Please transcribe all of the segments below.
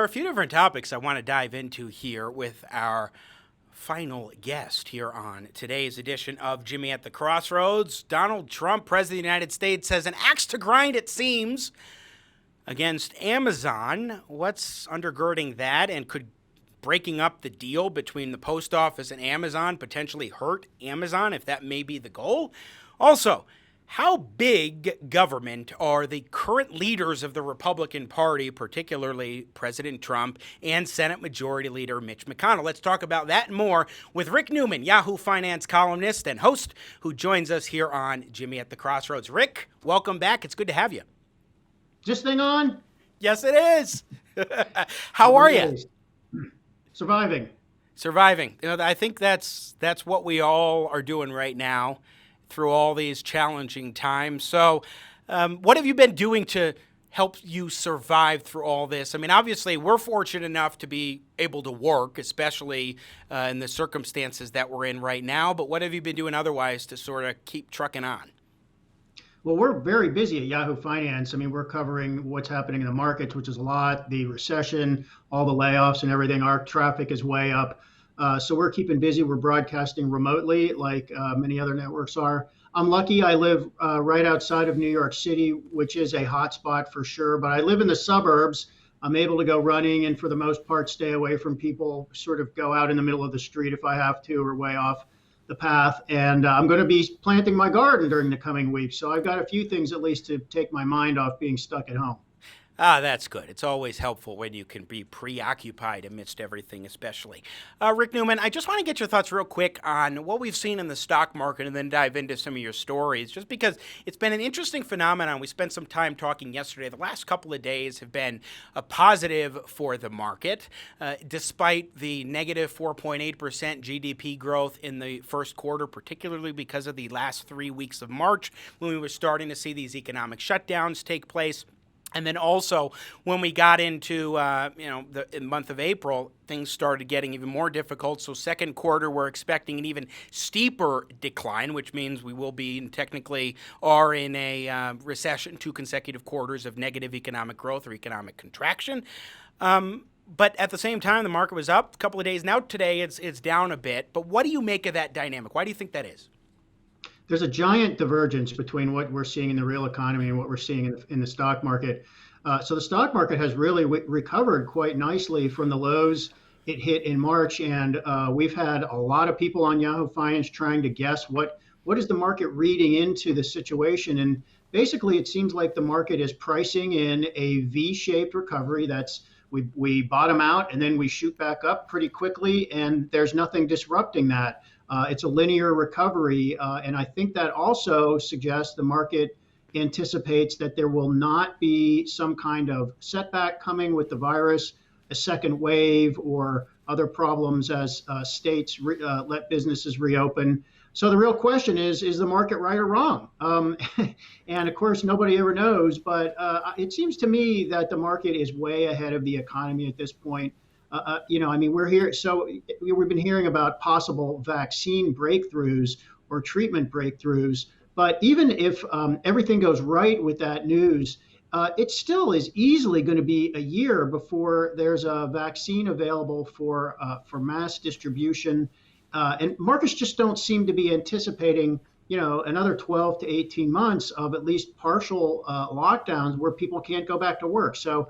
a few different topics I want to dive into here with our final guest here on today's edition of Jimmy at the Crossroads. Donald Trump, President of the United States, has an axe to grind, it seems, against Amazon. What's undergirding that, and could breaking up the deal between the post office and Amazon potentially hurt Amazon, if that may be the goal? Also, how big government are the current leaders of the Republican Party, particularly President Trump and Senate Majority Leader Mitch McConnell? Let's talk about that and more with Rick Newman, Yahoo Finance columnist and host, who joins us here on Jimmy at the Crossroads. Rick, welcome back. It's good to have you. Is this thing on? Yes, it is. How are you? Surviving. Surviving. You know, I think that's what we all are doing right now through all these challenging times. So what have you been doing to help you survive through all this? I mean, obviously, we're fortunate enough to be able to work, especially in the circumstances that we're in right now. But what have you been doing otherwise to sort of keep trucking on? Well, we're very busy at Yahoo Finance. I mean, we're covering what's happening in the markets, which is a lot, the recession, all the layoffs and everything. Our traffic is way up. So we're keeping busy. We're broadcasting remotely like many other networks are. I'm lucky. I live right outside of New York City, which is a hot spot for sure. But I live in the suburbs. I'm able to go running and for the most part stay away from people, sort of go out in the middle of the street if I have to or way off the path. And I'm going to be planting my garden during the coming weeks. So I've got a few things at least to take my mind off being stuck at home. That's good. It's always helpful when you can be preoccupied amidst everything, especially. Rick Newman, I just want to get your thoughts real quick on what we've seen in the stock market and then dive into some of your stories, just because it's been an interesting phenomenon. We spent some time talking yesterday. The last couple of days have been a positive for the market, despite the negative 4.8% GDP growth in the first quarter, particularly because of the last 3 weeks of March when we were starting to see these economic shutdowns take place. And then also, when we got into the month of April, things started getting even more difficult. So second quarter, we're expecting an even steeper decline, which means we will be and technically are in a recession, 2 consecutive quarters of negative economic growth or economic contraction. But at the same time, the market was up a couple of days. Now today, it's down a bit. But what do you make of that dynamic? Why do you think that is? There's a giant divergence between what we're seeing in the real economy and what we're seeing in the stock market. So the stock market has really recovered quite nicely from the lows it hit in March. And we've had a lot of people on Yahoo Finance trying to guess what is the market reading into the situation. And basically, it seems like the market is pricing in a V-shaped recovery. That's we bottom out and then we shoot back up pretty quickly. And there's nothing disrupting that. It's a linear recovery, and I think that also suggests the market anticipates that there will not be some kind of setback coming with the virus, a second wave, or other problems as states let businesses reopen. So the real question is the market right or wrong? And of course, nobody ever knows, but it seems to me that the market is way ahead of the economy at this point. We're here. So we've been hearing about possible vaccine breakthroughs or treatment breakthroughs. But even if everything goes right with that news, it still is easily going to be a year before there's a vaccine available for mass distribution. And markets just don't seem to be anticipating, another 12 to 18 months of at least partial lockdowns where people can't go back to work. So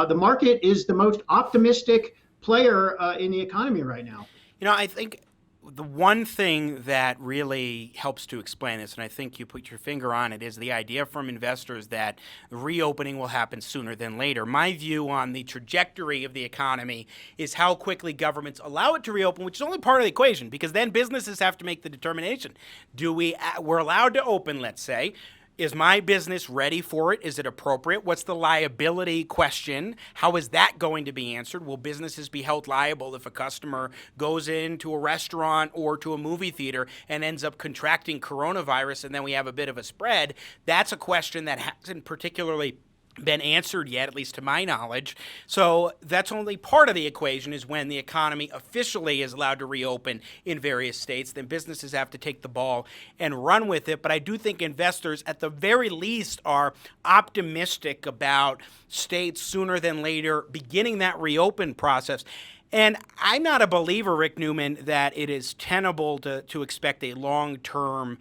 the market is the most optimistic player in the economy right now. I think the one thing that really helps to explain this, and I think you put your finger on it, is the idea from investors that reopening will happen sooner than later. My view on the trajectory of the economy is how quickly governments allow it to reopen, which is only part of the equation, because then businesses have to make the determination. We're allowed to open, let's say. Is my business ready for it? Is it appropriate? What's the liability question? How is that going to be answered? Will businesses be held liable if a customer goes into a restaurant or to a movie theater and ends up contracting coronavirus and then we have a bit of a spread? That's a question that hasn't particularly been answered yet, at least to my knowledge. So that's only part of the equation, is when the economy officially is allowed to reopen in various states. Then businesses have to take the ball and run with it. But I do think investors, at the very least, are optimistic about states sooner than later beginning that reopen process. And I'm not a believer, Rick Newman, that it is tenable to expect a long-term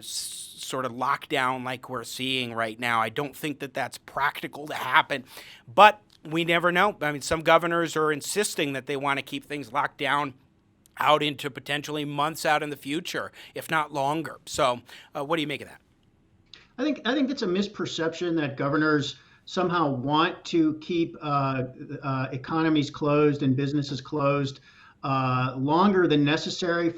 sort of lockdown like we're seeing right now. I don't think that that's practical to happen, but we never know. I mean, some governors are insisting that they want to keep things locked down out into potentially months out in the future, if not longer. So what do you make of that? I think it's a misperception that governors somehow want to keep economies closed and businesses closed longer than necessary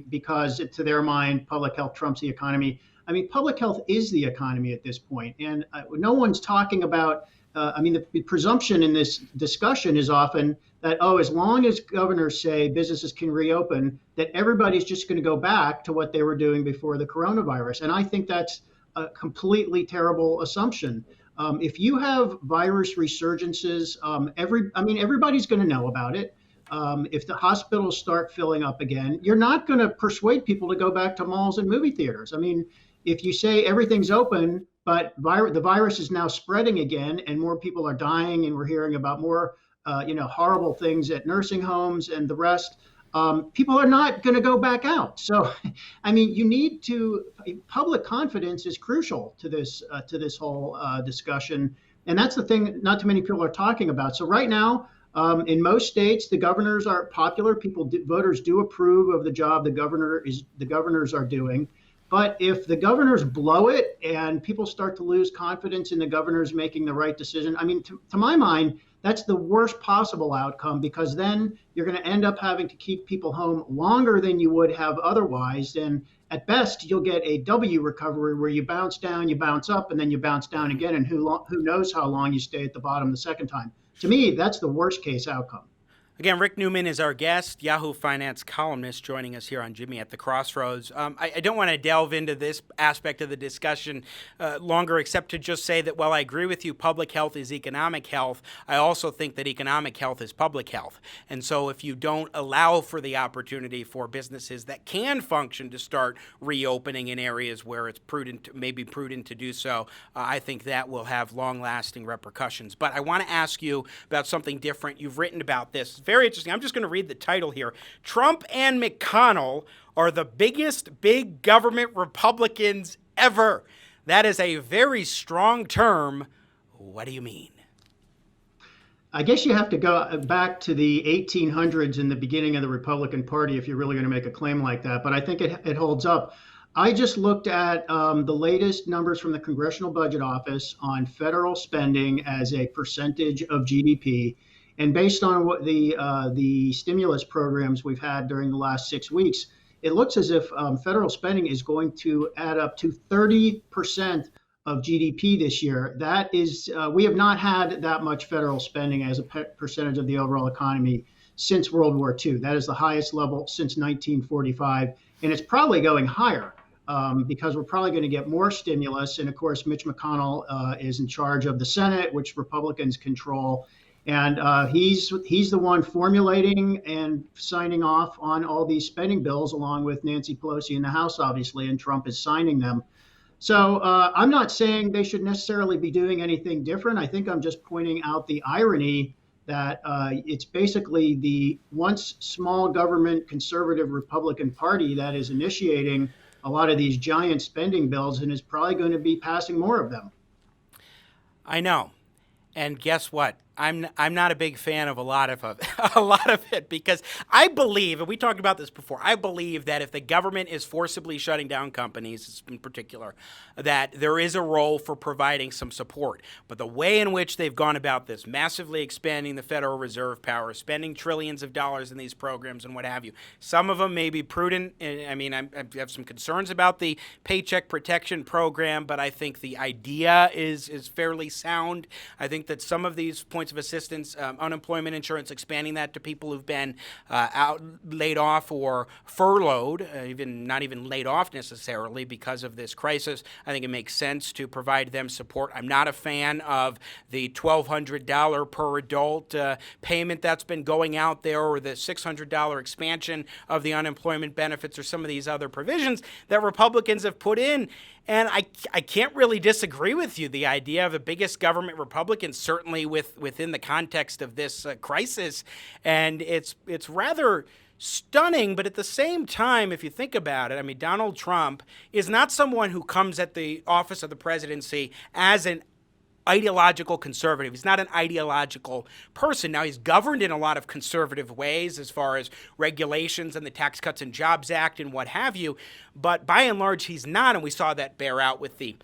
because to their mind, public health trumps the economy. I mean, public health is the economy at this point, and no one's talking about. The presumption in this discussion is often that, as long as governors say businesses can reopen, that everybody's just going to go back to what they were doing before the coronavirus. And I think that's a completely terrible assumption. If you have virus resurgences, everybody's going to know about it. If the hospitals start filling up again, you're not going to persuade people to go back to malls and movie theaters. I mean, if you say everything's open, but the virus is now spreading again and more people are dying and we're hearing about more, horrible things at nursing homes and the rest, people are not going to go back out. So, I mean, public confidence is crucial to this whole discussion. And that's the thing not too many people are talking about. So right now, in most states, the governors are popular. Voters do approve of the job the governors are doing. But if the governors blow it and people start to lose confidence in the governors making the right decision, I mean, to my mind, that's the worst possible outcome, because then you're going to end up having to keep people home longer than you would have otherwise. And at best, you'll get a W recovery where you bounce down, you bounce up, and then you bounce down again. And who knows how long you stay at the bottom the second time. To me, that's the worst case outcome. Again, Rick Newman is our guest, Yahoo Finance columnist, joining us here on Jimmy at the Crossroads. I don't want to delve into this aspect of the discussion longer, except to just say that while I agree with you, public health is economic health, I also think that economic health is public health. And so if you don't allow for the opportunity for businesses that can function to start reopening in areas where it's maybe prudent to do so, I think that will have long-lasting repercussions. But I want to ask you about something different. You've written about this. Very interesting. I'm just going to read the title here. Trump and McConnell are the biggest big government Republicans ever. That is a very strong term. What do you mean? I guess you have to go back to the 1800s and the beginning of the Republican Party if you're really going to make a claim like that. But I think it holds up. I just looked at the latest numbers from the Congressional Budget Office on federal spending as a percentage of GDP. And based on what the stimulus programs we've had during the last 6 weeks, it looks as if federal spending is going to add up to 30% of GDP this year. That is, we have not had that much federal spending as a percentage of the overall economy since World War II. That is the highest level since 1945, and it's probably going higher because we're probably going to get more stimulus. And of course, Mitch McConnell is in charge of the Senate, which Republicans control. And he's the one formulating and signing off on all these spending bills, along with Nancy Pelosi in the House, obviously, and Trump is signing them. So I'm not saying they should necessarily be doing anything different. I think I'm just pointing out the irony that it's basically the once small government conservative Republican Party that is initiating a lot of these giant spending bills and is probably going to be passing more of them. I know. And guess what? I'm not a big fan of a lot of it because I believe, and we talked about this before, I believe that if the government is forcibly shutting down companies in particular, that there is a role for providing some support. But the way in which they've gone about this, massively expanding the Federal Reserve power, spending trillions of dollars in these programs and what have you, some of them may be prudent. I mean, I have some concerns about the Paycheck Protection Program, but I think the idea is fairly sound. I think that some of these points points of assistance, unemployment insurance, expanding that to people who've been out, laid off or furloughed, even not even laid off necessarily because of this crisis. I think it makes sense to provide them support. I'm not a fan of the $1,200 per adult payment that's been going out there, or the $600 expansion of the unemployment benefits, or some of these other provisions that Republicans have put in. And I can't really disagree with you. The idea of the biggest government Republicans, certainly within the context of this crisis, and it's rather stunning. But at the same time, if you think about it, I mean, Donald Trump is not someone who comes at the office of the presidency as an ideological conservative. He's not an ideological person. Now, he's governed in a lot of conservative ways as far as regulations and the Tax Cuts and Jobs Act and what have you, but by and large, he's not, and we saw that bear out with the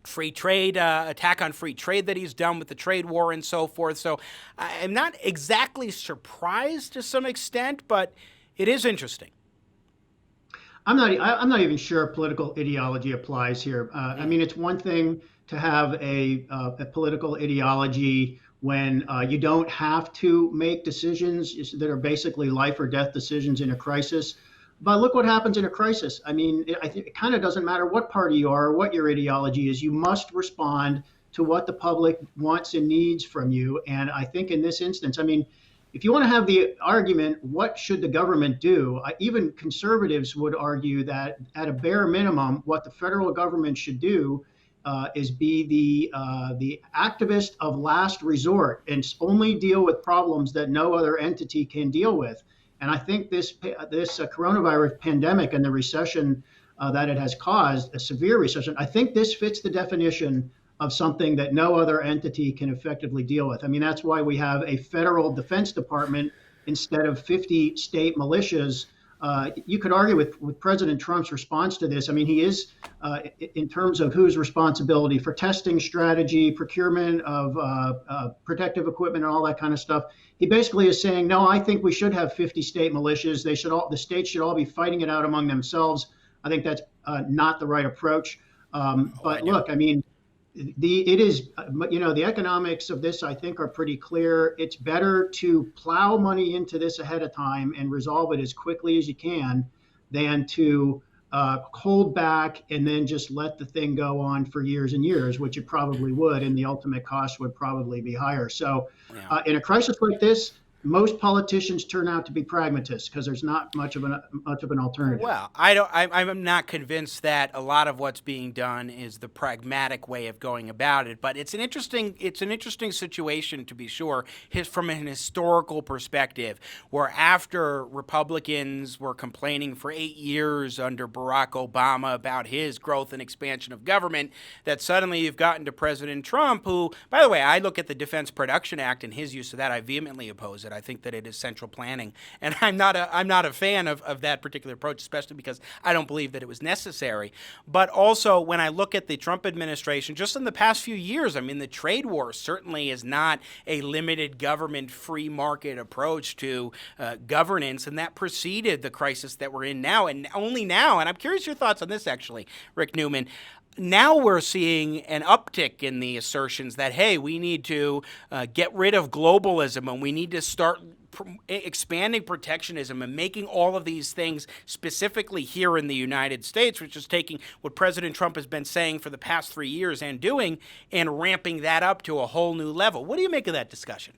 free trade, attack on free trade that he's done with the trade war and so forth. So I'm not exactly surprised to some extent, but it is interesting. I'm not even sure political ideology applies here. I mean, it's one thing to have a political ideology when you don't have to make decisions that are basically life or death decisions in a crisis. But look what happens in a crisis. I mean, I think it kind of doesn't matter what party you are or what your ideology is. You must respond to what the public wants and needs from you. And I think in this instance, I mean, if you want to have the argument, what should the government do? Even conservatives would argue that at a bare minimum, what the federal government should do is be the activist of last resort and only deal with problems that no other entity can deal with. And I think this coronavirus pandemic and the recession that it has caused, a severe recession, I think this fits the definition of something that no other entity can effectively deal with. I mean, that's why we have a federal defense department instead of 50 state militias. You could argue with President Trump's response to this. I mean, he is, in terms of whose responsibility for testing strategy, procurement of protective equipment and all that kind of stuff. He basically is saying, no, I think we should have 50 state militias. The states should all be fighting it out among themselves. I think that's not the right approach. But look, I mean, the economics of this, I think, are pretty clear. It's better to plow money into this ahead of time and resolve it as quickly as you can than to hold back and then just let the thing go on for years and years, which it probably would, and the ultimate cost would probably be higher. So in a crisis like this, most politicians turn out to be pragmatists because there's not much of an alternative. Well, I'm not convinced that a lot of what's being done is the pragmatic way of going about it. But it's an interesting situation, to be sure, from an historical perspective, where after Republicans were complaining for 8 years under Barack Obama about his growth and expansion of government, that suddenly you've gotten to President Trump, who, by the way, I look at the Defense Production Act and his use of that. I vehemently oppose it. I think that it is central planning, and I'm not a fan of that particular approach, especially because I don't believe that it was necessary. But also, when I look at the Trump administration, just in the past few years, I mean, the trade war certainly is not a limited government, free market approach to governance, and that preceded the crisis that we're in now, and only now. And I'm curious your thoughts on this, actually, Rick Newman. Now we're seeing an uptick in the assertions that, hey, we need to get rid of globalism and we need to start expanding protectionism and making all of these things specifically here in the United States, which is taking what President Trump has been saying for the past 3 years and doing and ramping that up to a whole new level. What do you make of that discussion?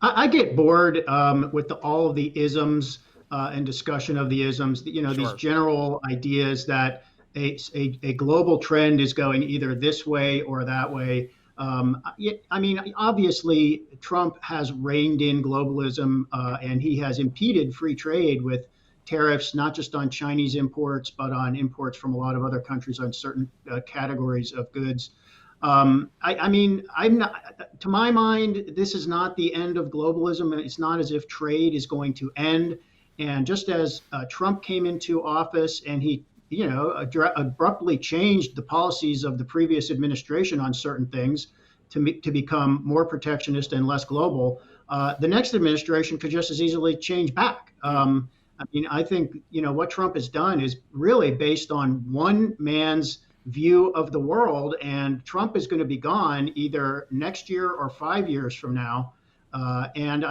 I get bored with all of the isms and discussion of the isms, Sure. These general ideas that a global trend is going either this way or that way. I mean, obviously, Trump has reined in globalism and he has impeded free trade with tariffs, not just on Chinese imports, but on imports from a lot of other countries on certain categories of goods. I mean, I'm not, to my mind, this is not the end of globalism. It's not as if trade is going to end. And just as Trump came into office and he abruptly changed the policies of the previous administration on certain things to become more protectionist and less global, the next administration could just as easily change back. I mean, I think, what Trump has done is really based on one man's view of the world. And Trump is going to be gone either next year or 5 years from now. And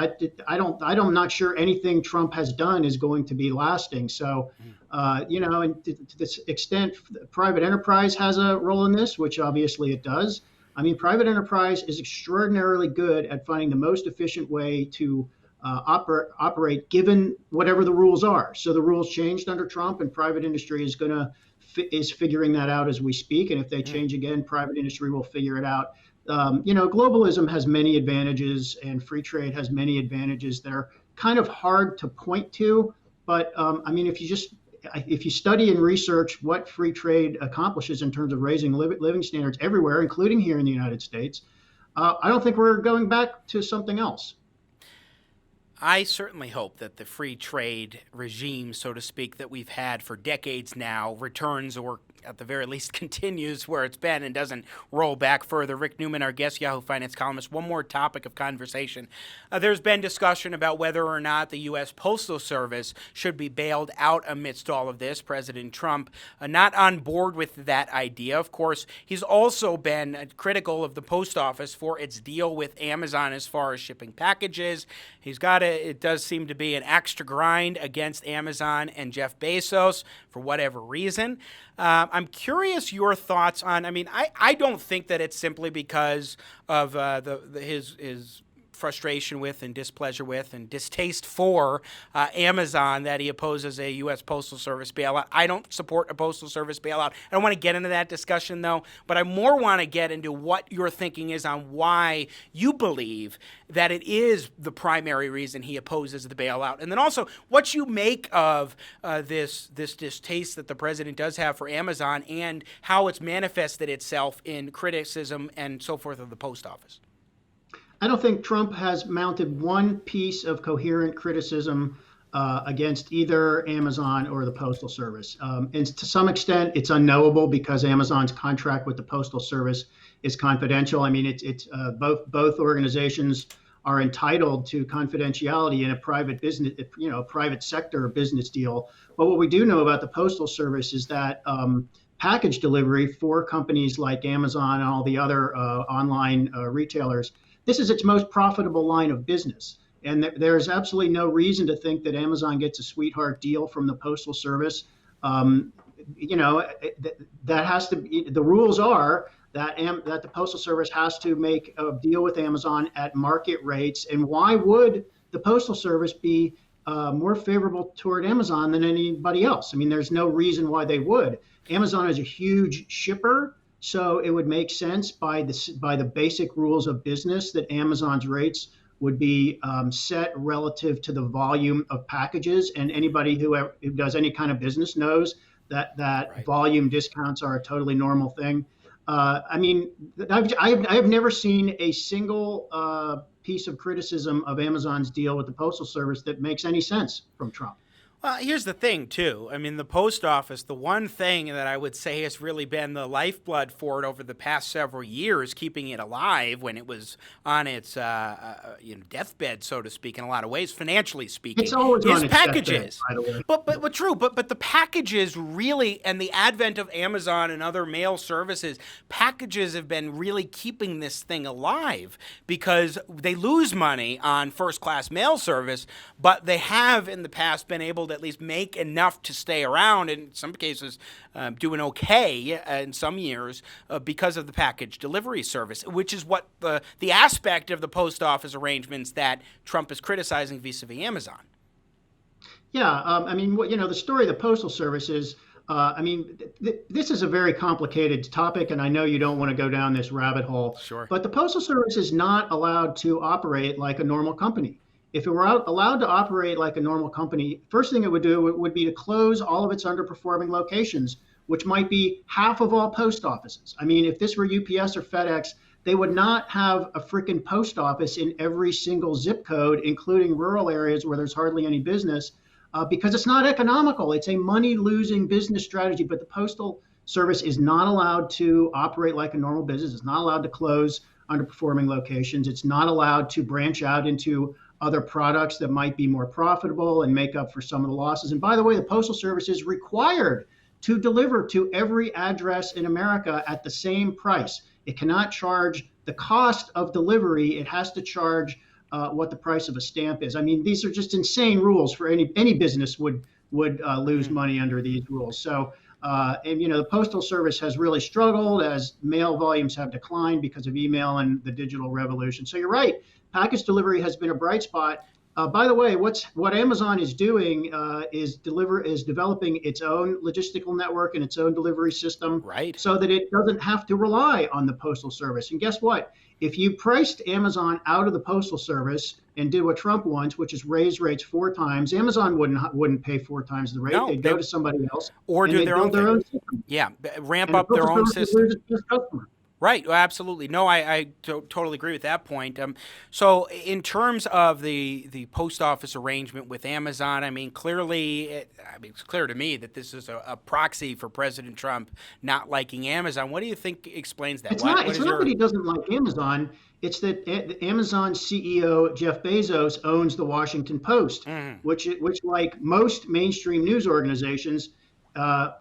I'm not sure anything Trump has done is going to be lasting. So, and to this extent, private enterprise has a role in this, which obviously it does. I mean, private enterprise is extraordinarily good at finding the most efficient way to operate given whatever the rules are. So the rules changed under Trump, and private industry is figuring that out as we speak. And if they change again, private industry will figure it out. Globalism has many advantages, and free trade has many advantages that are kind of hard to point to. But if you study and research what free trade accomplishes in terms of raising living standards everywhere, including here in the United States, I don't think we're going back to something else. I certainly hope that the free trade regime, so to speak, that we've had for decades now returns, or at the very least continues where it's been and doesn't roll back further. Rick Newman, our guest Yahoo Finance columnist. One more topic of conversation. There's been discussion about whether or not the U.S. Postal Service should be bailed out amidst all of this. President Trump not on board with that idea. Of course, he's also been critical of the post office for its deal with Amazon as far as shipping packages. It does seem to be an extra grind against Amazon and Jeff Bezos for whatever reason. I'm curious your thoughts on, I don't think that it's simply because of his frustration with and displeasure with and distaste for Amazon that he opposes a U.S. Postal Service bailout. I don't support a Postal Service bailout. I don't want to get into that discussion, though, but I more want to get into what your thinking is on why you believe that it is the primary reason he opposes the bailout. And then also what you make of this distaste that the president does have for Amazon and how it's manifested itself in criticism and so forth of the post office. I don't think Trump has mounted one piece of coherent criticism against either Amazon or the Postal Service. And to some extent, it's unknowable because Amazon's contract with the Postal Service is confidential. I mean, it's both organizations are entitled to confidentiality in a private business, private sector business deal. But what we do know about the Postal Service is that package delivery for companies like Amazon and all the other online retailers, this is its most profitable line of business. And there's absolutely no reason to think that Amazon gets a sweetheart deal from the Postal Service. That has to be, the rules are that the Postal Service has to make a deal with Amazon at market rates. And why would the Postal Service be more favorable toward Amazon than anybody else? I mean, there's no reason why they would. Amazon is a huge shipper. So it would make sense by the basic rules of business that Amazon's rates would be set relative to the volume of packages. And anybody who does any kind of business knows that right. Volume discounts are a totally normal thing. I have never seen a single piece of criticism of Amazon's deal with the Postal Service that makes any sense from Trump. Well, here's the thing, too. I mean, the post office, the one thing that I would say has really been the lifeblood for it over the past several years, keeping it alive when it was on its deathbed, so to speak, in a lot of ways, financially speaking, it's always is on its packages. Deathbed, by the way. But true. But the packages really, and the advent of Amazon and other mail services, packages have been really keeping this thing alive because they lose money on first-class mail service, but they have in the past been able to at least make enough to stay around, in some cases doing okay in some years because of the package delivery service, which is what the aspect of the post office arrangements that Trump is criticizing vis-a-vis Amazon. Yeah, the story of the Postal Service is, this is a very complicated topic, and I know you don't want to go down this rabbit hole. Sure. But the Postal Service is not allowed to operate like a normal company. If it were allowed to operate like a normal company, first thing it would do would be to close all of its underperforming locations, which might be half of all post offices. I mean, if this were UPS or FedEx, they would not have a freaking post office in every single zip code, including rural areas where there's hardly any business, because it's not economical. It's a money-losing business strategy, but the Postal Service is not allowed to operate like a normal business. It's not allowed to close underperforming locations. It's not allowed to branch out into other products that might be more profitable and make up for some of the losses. And by the way, the Postal Service is required to deliver to every address in America at the same price. It cannot charge the cost of delivery. It has to charge what the price of a stamp is. I mean, these are just insane rules. For any business would lose money under these rules. So, and the Postal Service has really struggled as mail volumes have declined because of email and the digital revolution. So you're right. Package delivery has been a bright spot. By the way, what Amazon is doing is developing its own logistical network and its own delivery system, right, so that it doesn't have to rely on the Postal Service. And guess what? If you priced Amazon out of the Postal Service and did what Trump wants, which is raise rates 4 times, Amazon wouldn't pay 4 times the rate. No, they'd go to somebody else or do their own system. Yeah, ramp up their own system. Right, absolutely. No, I totally agree with that point. So in terms of the post office arrangement with Amazon, I mean, clearly, it's clear to me that this is a proxy for President Trump not liking Amazon. What do you think explains that? It's not that he doesn't like Amazon. It's that Amazon CEO Jeff Bezos owns the Washington Post, which like most mainstream news organizations,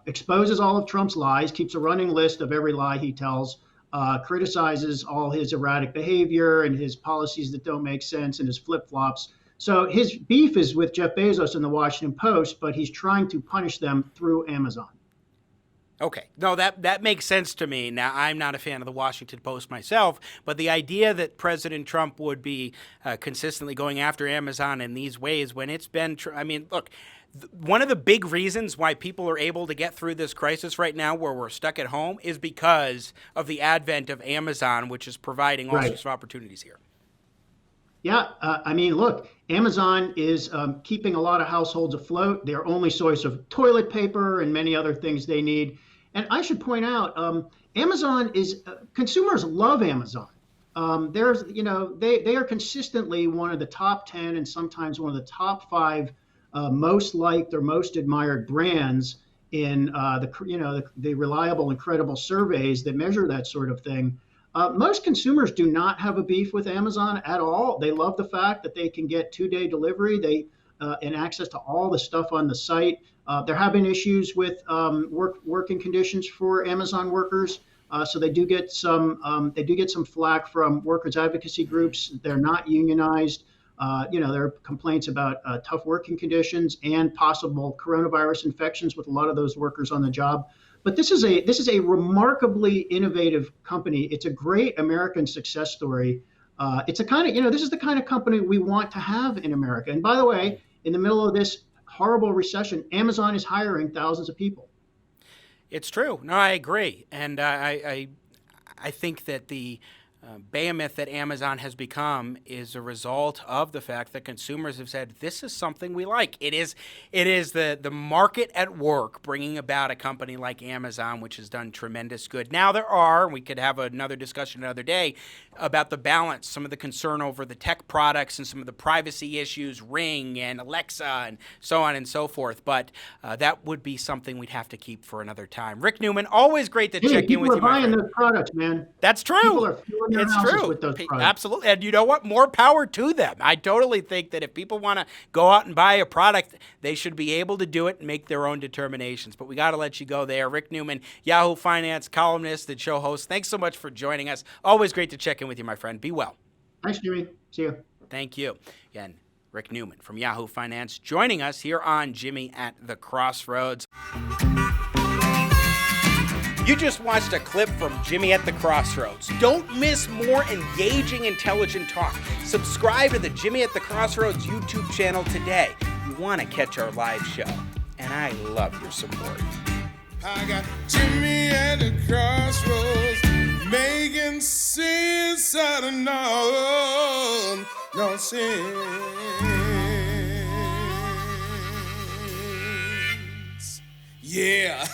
exposes all of Trump's lies, keeps a running list of every lie he tells, criticizes all his erratic behavior and his policies that don't make sense and his flip-flops. So his beef is with Jeff Bezos and the Washington Post, but he's trying to punish them through Amazon. Okay. No, that makes sense to me. Now, I'm not a fan of the Washington Post myself, but the idea that President Trump would be consistently going after Amazon in these ways when it's been, I mean, look, one of the big reasons why people are able to get through this crisis right now where we're stuck at home is because of the advent of Amazon, which is providing all sorts of opportunities here. Yeah, I mean, look, Amazon is keeping a lot of households afloat. Their only source of toilet paper and many other things they need. And I should point out, Amazon is consumers love Amazon. They are consistently one of the top 10 and sometimes one of the top 5 most liked or most admired brands in the reliable and credible surveys that measure that sort of thing. Most consumers do not have a beef with Amazon at all. They love the fact that they can get 2-day delivery and access to all the stuff on the site. They're having issues with working conditions for Amazon workers. So they do get some flack from workers' advocacy groups. They're not unionized. There are complaints about tough working conditions and possible coronavirus infections with a lot of those workers on the job. But this is a remarkably innovative company. It's a great American success story. It's a kind of, this is the kind of company we want to have in America. And by the way, in the middle of this horrible recession, Amazon is hiring thousands of people. It's true. No, I agree. And I think that the behemoth that Amazon has become is a result of the fact that consumers have said, this is something we like. It is the market at work bringing about a company like Amazon, which has done tremendous good. Now we could have another discussion another day about the balance, some of the concern over the tech products and some of the privacy issues, Ring and Alexa and so on and so forth. But that would be something we'd have to keep for another time. Rick Newman, always great to check in with you. People are buying those products, man. That's true. People are filling their houses with those products. Absolutely. And you know what? More power to them. I totally think that if people want to go out and buy a product, they should be able to do it and make their own determinations. But we got to let you go there. Rick Newman, Yahoo Finance columnist and show host. Thanks so much for joining us. Always great to check in with you, my friend. Be well. Thanks, Jimmy. See you. Thank you. Again, Rick Newman from Yahoo Finance joining us here on Jimmy at the Crossroads. You just watched a clip from Jimmy at the Crossroads. Don't miss more engaging, intelligent talk. Subscribe to the Jimmy at the Crossroads YouTube channel today. You want to catch our live show. And I love your support. I got Jimmy at the Crossroads, making sense out of no sense. Yeah.